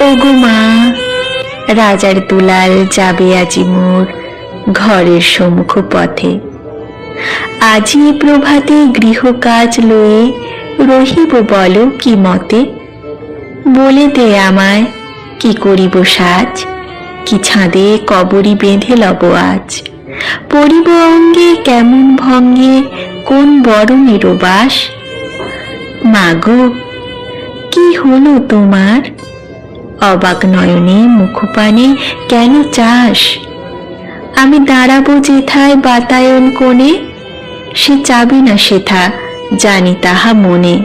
ওগো মা, রাজার দুলাল যাবে আজি মোর ঘরের সম্মুখ পথে। আজি প্রভাতে গৃহ কাজ লয়ে রহিব বলো কি মতে। বলে দে আমায় কি করিব সাজ, কি ছাদে কবরী বেঁধে লব আজ। পরিব অঙ্গে কেমন ভঙ্গে কোন বরণের বাস। মাগো কি হলো তোমার, অবাক নয়নে মুখপানে কেন চাস। আমি দাঁড়াবো যেথায় বাতায়ন কোণে, সে যাবে না সেথা জানি তাহা মনে।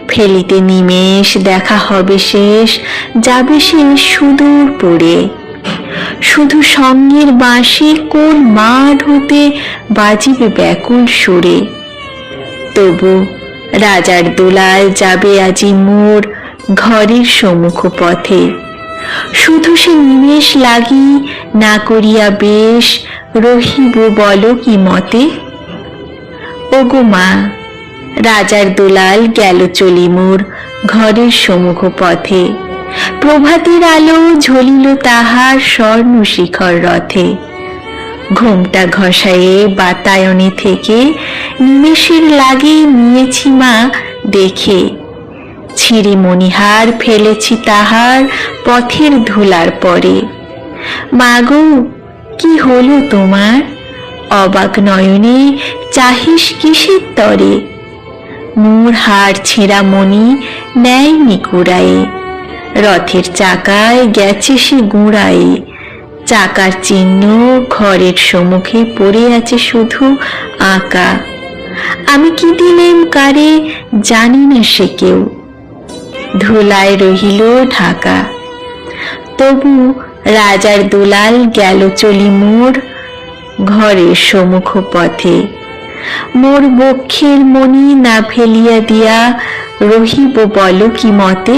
ফেলিতে নিমেষ দেখা হবে শেষ, যাবে সে সুদূর পড়ে। শুধু সঙ্গের বাঁশি কোন মাঠ হতে বাজিবে ব্যাকুল সুরে। তবু রাজার দুলাল যাবে আজি মোর ঘরের সম্মুখ পথে। শুধু সে নিমেষ লাগি না করিয়া বেশ রহিব বলো কি মতে। ওগো মা, রাজার দুলাল গেল চলি মোর ঘরের সম্মুখ পথে। প্রভাতের আলো ঝলিল তাহার স্বর্ণ শিখর রথে। ঘোমটা ঘষায়ে বাতায়নে থেকে নিমেষের লাগে নিয়েছি মা দেখে। ছিঁড়ে মণিহার ফেলেছি তাহার পথের ধুলার পরে। মাগো কি হলো তোমার, অবাক নয়নে চাহিস কিসের তরে। মোর হাড় ছেঁড়া মণি নেয়নি কুড়ায়ে, রথের চাকায় গেছে সে গুঁড়ায়ে। চাকার চিহ্ন ঘরের সম্মুখে পড়ে আছে শুধু আঁকা। আমি কি দিলেম কারে জানি না সে কেউ, ধুলায় রহিল ঢাকা। তবু রাজার দুলাল গেল চলি মোর ঘরের সম্মুখ পথে। মোর বক্ষের মণি না ফেলিয়া দিয়া রহিব বলো কি মতে।